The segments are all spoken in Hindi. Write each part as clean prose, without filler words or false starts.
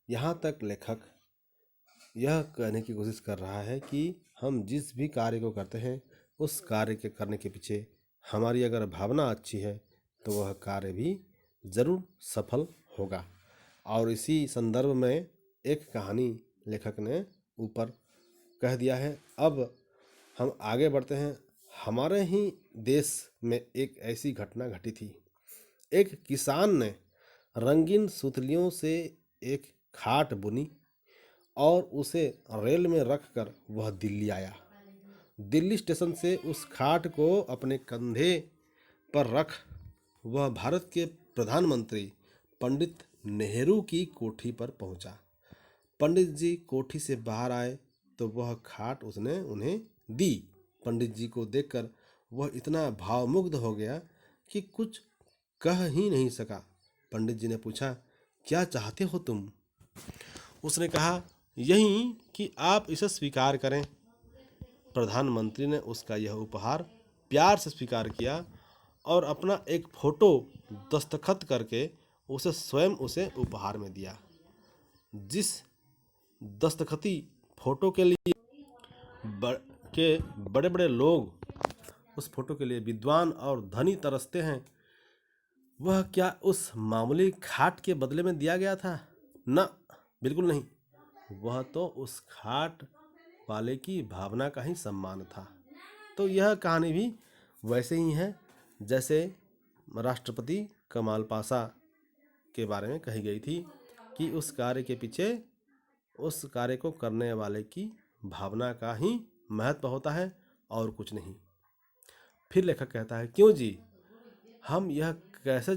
यहाँ तक लेखक यह कहने की कोशिश कर रहा है कि हम जिस भी कार्य को करते हैं उस कार्य के करने के पीछे हमारी अगर भावना अच्छी है तो वह कार्य भी ज़रूर सफल होगा। और इसी संदर्भ में एक कहानी लेखक ने ऊपर कह दिया है। अब हम आगे बढ़ते हैं। हमारे ही देश में एक ऐसी घटना घटी थी। एक किसान ने रंगीन सुतलियों से एक खाट बुनी और उसे रेल में रखकर वह दिल्ली आया। दिल्ली स्टेशन से उस खाट को अपने कंधे पर रख वह भारत के प्रधानमंत्री पंडित नेहरू की कोठी पर पहुंचा। पंडित जी कोठी से बाहर आए तो वह खाट उसने उन्हें दी। पंडित जी को देखकर वह इतना भावमुग्ध हो गया कि कुछ कह ही नहीं सका। पंडित जी ने पूछा, क्या चाहते हो तुम? उसने कहा, यही कि आप इसे स्वीकार करें। प्रधानमंत्री ने उसका यह उपहार प्यार से स्वीकार किया और अपना एक फोटो दस्तखत करके उसे स्वयं उसे उपहार में दिया। जिस दस्तखती फोटो के लिए बड़े बड़े लोग उस फोटो के लिए विद्वान और धनी तरसते हैं, वह क्या उस मामूली खाट के बदले में दिया गया था? न, बिल्कुल नहीं। वह तो उस खाट वाले की भावना का ही सम्मान था। तो यह कहानी भी वैसे ही है जैसे राष्ट्रपति कमाल पाशा के बारे में कही गई थी कि उस कार्य के पीछे उस कार्य को करने वाले की भावना का ही महत्व होता है और कुछ नहीं। फिर लेखक कहता है, क्यों जी, हम यह कैसे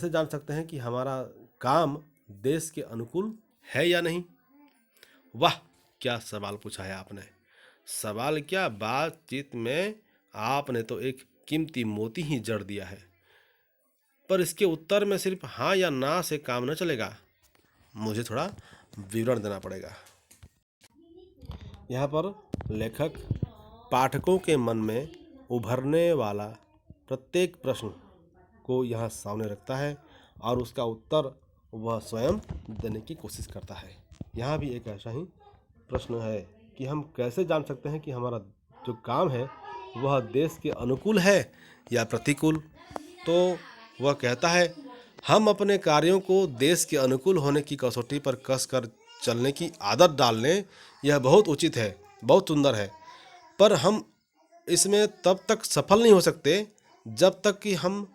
जान सकते हैं कि हमारा काम देश के अनुकूल है या नहीं? वाह, क्या सवाल पूछा है आपने। सवाल क्या, बातचीत में आपने तो एक कीमती मोती ही जड़ दिया है। पर इसके उत्तर में सिर्फ हाँ या ना से काम न चलेगा, मुझे थोड़ा विवरण देना पड़ेगा। यहाँ पर लेखक पाठकों के मन में उभरने वाला प्रत्येक प्रश्न को यहाँ सामने रखता है और उसका उत्तर वह स्वयं देने की कोशिश करता है। यहाँ भी एक ऐसा ही प्रश्न है कि हम कैसे जान सकते हैं कि हमारा जो काम है वह देश के अनुकूल है या प्रतिकूल? तो वह कहता है, हम अपने कार्यों को देश के अनुकूल होने की कसौटी पर कस कर चलने की आदत डाल लें, यह बहुत उचित है, बहुत सुंदर है। पर हम इसमें तब तक सफल नहीं हो सकते जब तक कि हम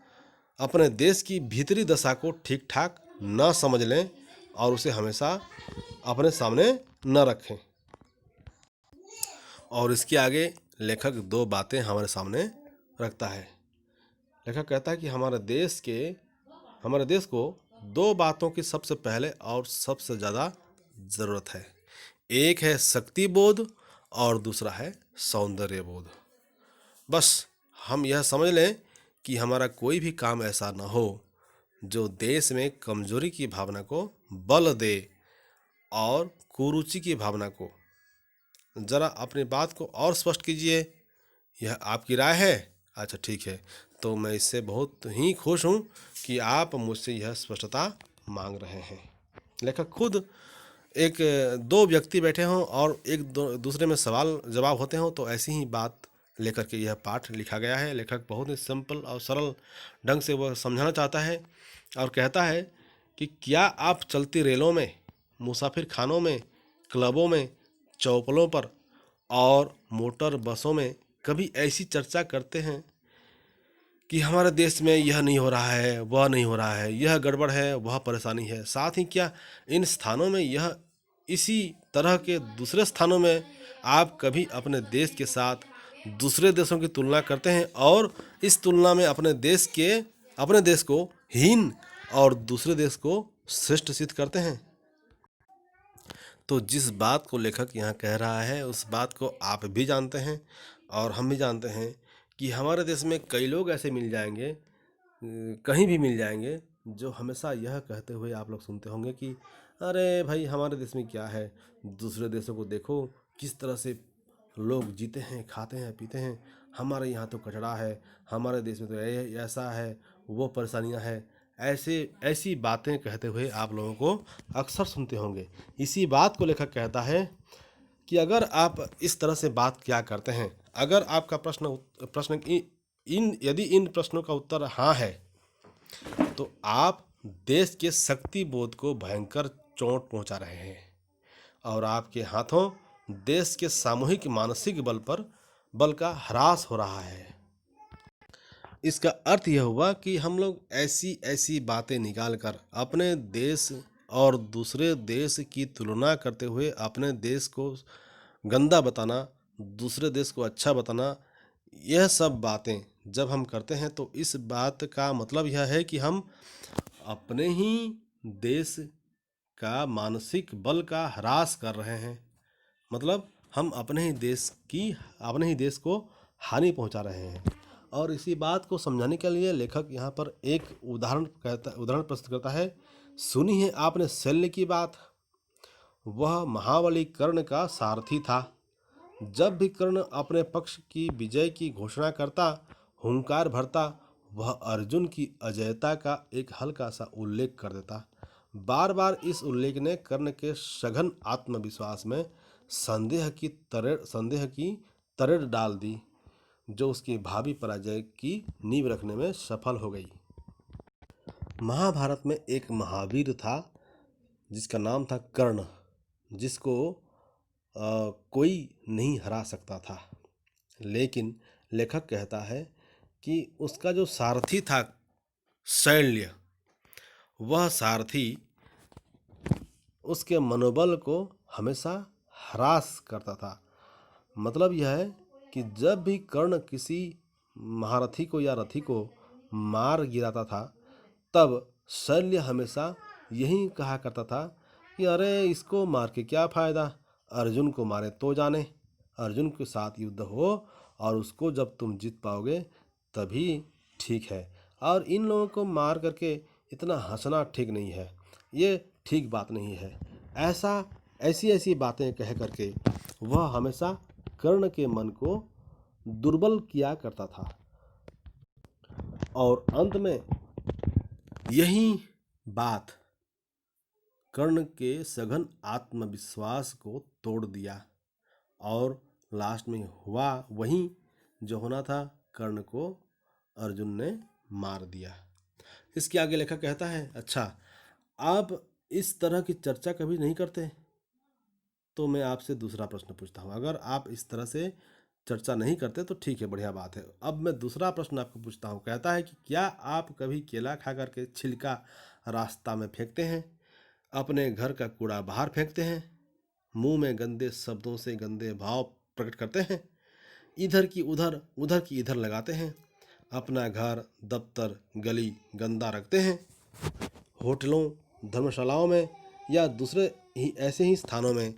अपने देश की भीतरी दशा को ठीक ठाक न समझ लें और उसे हमेशा अपने सामने न रखें। और इसके आगे लेखक दो बातें हमारे सामने रखता है। लेखक कहता है कि हमारे देश को दो बातों की सबसे पहले और सबसे ज़्यादा ज़रूरत है। एक है शक्ति बोध और दूसरा है सौंदर्य बोध। बस हम यह समझ लें कि हमारा कोई भी काम ऐसा न हो जो देश में कमजोरी की भावना को बल दे और कुरुचि की भावना को। ज़रा अपनी बात को और स्पष्ट कीजिए, यह आपकी राय है? अच्छा, ठीक है, तो मैं इससे बहुत ही खुश हूँ कि आप मुझसे यह स्पष्टता मांग रहे हैं। लेखक खुद एक दो व्यक्ति बैठे हों और दूसरे में सवाल जवाब होते हों तो ऐसी ही बात लेकर के यह पाठ लिखा गया है। लेखक बहुत ही सिंपल और सरल ढंग से वह समझाना चाहता है और कहता है कि क्या आप चलती रेलों में, मुसाफिर खानों में, क्लबों में, चौपलों पर और मोटर बसों में कभी ऐसी चर्चा करते हैं कि हमारे देश में यह नहीं हो रहा है, वह नहीं हो रहा है, यह गड़बड़ है, वह परेशानी है? साथ ही क्या इन स्थानों में इसी तरह के दूसरे स्थानों में आप कभी अपने देश के साथ दूसरे देशों की तुलना करते हैं और इस तुलना में अपने देश को हीन और दूसरे देश को श्रेष्ठ सिद्ध करते हैं? तो जिस बात को लेखक यहाँ कह रहा है उस बात को आप भी जानते हैं और हम भी जानते हैं कि हमारे देश में कई लोग ऐसे मिल जाएंगे, कहीं भी मिल जाएंगे, जो हमेशा यह कहते हुए आप लोग सुनते होंगे कि अरे भाई, हमारे देश में क्या है, दूसरे देशों को देखो किस तरह से लोग जीते हैं, खाते हैं, पीते हैं, हमारे यहाँ तो कचरा है, हमारे देश में तो ऐसा है, वो परेशानियाँ हैं। ऐसे ऐसी बातें कहते हुए आप लोगों को अक्सर सुनते होंगे। इसी बात को लेखक कहता है कि अगर आप इस तरह से बात किया करते हैं, अगर आपका प्रश्न इन यदि इन प्रश्नों का उत्तर हाँ है, तो आप देश के शक्ति बोध को भयंकर चोट पहुंचा रहे हैं और आपके हाथों देश के सामूहिक मानसिक बल का ह्रास हो रहा है। इसका अर्थ यह हुआ कि हम लोग ऐसी ऐसी बातें निकाल कर अपने देश और दूसरे देश की तुलना करते हुए अपने देश को गंदा बताना, दूसरे देश को अच्छा बताना, यह सब बातें जब हम करते हैं तो इस बात का मतलब यह है कि हम अपने ही देश का मानसिक बल का ह्रास कर रहे हैं। मतलब हम अपने ही देश को हानि पहुंचा रहे हैं। और इसी बात को समझाने के लिए लेखक यहाँ पर एक उदाहरण प्रस्तुत करता है। सुनी है आपने शल्य की बात, वह महाबली कर्ण का सारथी था। जब भी कर्ण अपने पक्ष की विजय की घोषणा करता, हुंकार भरता, वह अर्जुन की अजयता का एक हल्का सा उल्लेख कर देता। बार बार इस उल्लेख ने कर्ण के सघन आत्मविश्वास में संदेह की तरेड़ डाल दी, जो उसकी भावी पराजय की नींव रखने में सफल हो गई। महाभारत में एक महावीर था जिसका नाम था कर्ण, जिसको कोई नहीं हरा सकता था। लेकिन लेखक कहता है कि उसका जो सारथी था शल्य, वह सारथी उसके मनोबल को हमेशा ह्रास करता था। मतलब यह है कि जब भी कर्ण किसी महारथी को या रथी को मार गिराता था, तब शल्य हमेशा यही कहा करता था कि अरे इसको मार के क्या फ़ायदा, अर्जुन को मारे तो जाने, अर्जुन के साथ युद्ध हो और उसको जब तुम जीत पाओगे तभी ठीक है, और इन लोगों को मार करके इतना हंसना ठीक नहीं है, ये ठीक बात नहीं है। ऐसी ऐसी बातें कह करके वह हमेशा कर्ण के मन को दुर्बल किया करता था। और अंत में यही बात कर्ण के सघन आत्मविश्वास को तोड़ दिया और लास्ट में हुआ वही जो होना था, कर्ण को अर्जुन ने मार दिया। इसके आगे लेखक कहता है, अच्छा आप इस तरह की चर्चा कभी नहीं करते, तो मैं आपसे दूसरा प्रश्न पूछता हूँ। अगर आप इस तरह से चर्चा नहीं करते तो ठीक है, बढ़िया बात है। अब मैं दूसरा प्रश्न आपको पूछता हूँ। कहता है कि क्या आप कभी केला खा करके छिलका रास्ता में फेंकते हैं, अपने घर का कूड़ा बाहर फेंकते हैं, मुंह में गंदे शब्दों से गंदे भाव प्रकट करते हैं, इधर की इधर लगाते हैं, अपना घर दफ्तर गली गंदा रखते हैं, होटलों धर्मशालाओं में या दूसरे ही ऐसे ही स्थानों में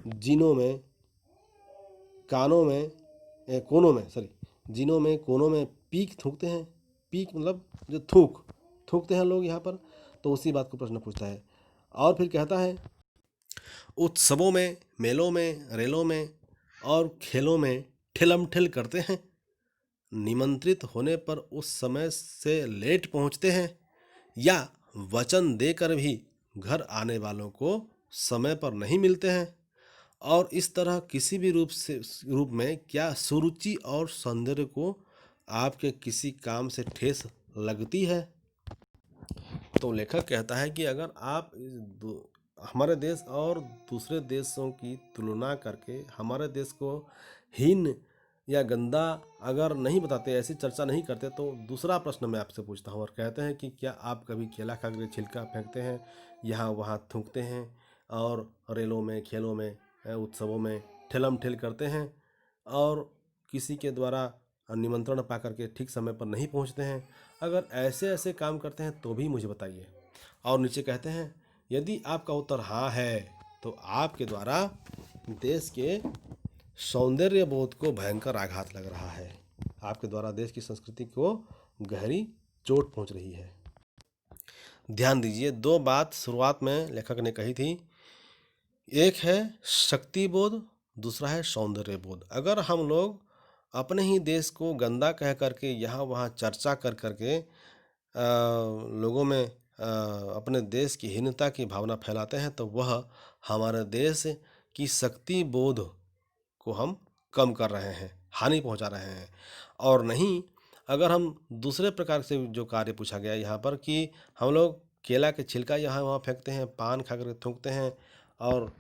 जिनों में कोनों में पीक थूकते हैं। पीक मतलब जो थूकते हैं लोग यहाँ पर। तो उसी बात को प्रश्न पूछता है और फिर कहता है, उत्सवों में, मेलों में, रेलों में और खेलों में ठिलम ठिल करते हैं, निमंत्रित होने पर उस समय से लेट पहुंचते हैं या वचन देकर भी घर आने वालों को समय पर नहीं मिलते हैं, और इस तरह किसी भी रूप में क्या सुरुचि और सौंदर्य को आपके किसी काम से ठेस लगती है। तो लेखक कहता है कि अगर आप हमारे देश और दूसरे देशों की तुलना करके हमारे देश को हीन या गंदा अगर नहीं बताते, ऐसी चर्चा नहीं करते, तो दूसरा प्रश्न मैं आपसे पूछता हूँ और कहते हैं कि क्या आप कभी केला खा कर छिलका फेंकते हैं, यहाँ वहाँ थूकते हैं और रेलों में, खेलों में, उत्सवों में ठेलम ठेल करते हैं और किसी के द्वारा निमंत्रण पा करके ठीक समय पर नहीं पहुंचते हैं? अगर ऐसे ऐसे काम करते हैं तो भी मुझे बताइए। और नीचे कहते हैं, यदि आपका उत्तर हाँ है तो आपके द्वारा देश के सौंदर्य बोध को भयंकर आघात लग रहा है, आपके द्वारा देश की संस्कृति को गहरी चोट पहुंच रही है। ध्यान दीजिए, दो बात शुरुआत में लेखक ने कही थी, एक है शक्ति बोध, दूसरा है सौंदर्य बोध। अगर हम लोग अपने ही देश को गंदा कह करके यहाँ वहाँ चर्चा कर करके लोगों में अपने देश की हीनता की भावना फैलाते हैं तो वह हमारे देश की शक्ति बोध को हम कम कर रहे हैं, हानि पहुंचा रहे हैं। और नहीं, अगर हम दूसरे प्रकार से जो कार्य पूछा गया यहाँ पर कि हम लोग केला के छिलका यहाँ वहाँ फेंकते हैं, पान खा कर थूकते हैं और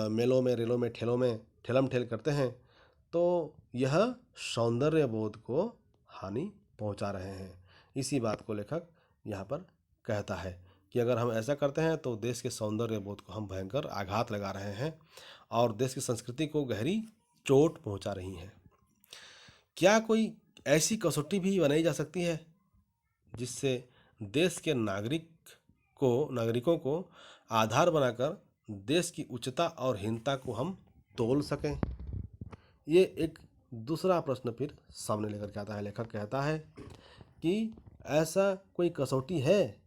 मेलों में, रेलों में, ठेलों में ठेलम ठेल करते हैं, तो यह सौंदर्य बोध को हानि पहुंचा रहे हैं। इसी बात को लेखक यहाँ पर कहता है कि अगर हम ऐसा करते हैं तो देश के सौंदर्य बोध को हम भयंकर आघात लगा रहे हैं और देश की संस्कृति को गहरी चोट पहुंचा रही हैं। क्या कोई ऐसी कसौटी भी बनाई जा सकती है जिससे देश के नागरिकों को आधार बनाकर देश की उच्चता और हीनता को हम तोल सकें? ये एक दूसरा प्रश्न फिर सामने लेकर के आता है। लेखक कहता है कि ऐसा कोई कसौटी है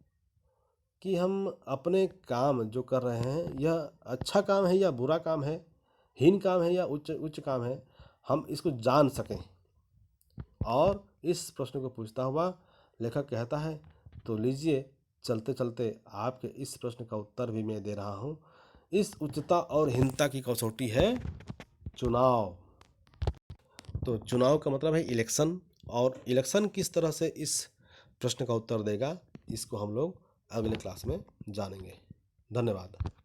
कि हम अपने काम जो कर रहे हैं यह अच्छा काम है या बुरा काम है, हीन काम है या उच्च उच्च काम है, हम इसको जान सकें। और इस प्रश्न को पूछता हुआ लेखक कहता है, तो लीजिए चलते चलते आपके इस प्रश्न का उत्तर भी मैं दे रहा हूँ। इस उच्चता और हीनता की कसौटी है चुनाव। तो चुनाव का मतलब है इलेक्शन, और इलेक्शन किस तरह से इस प्रश्न का उत्तर देगा, इसको हम लोग अगले क्लास में जानेंगे। धन्यवाद।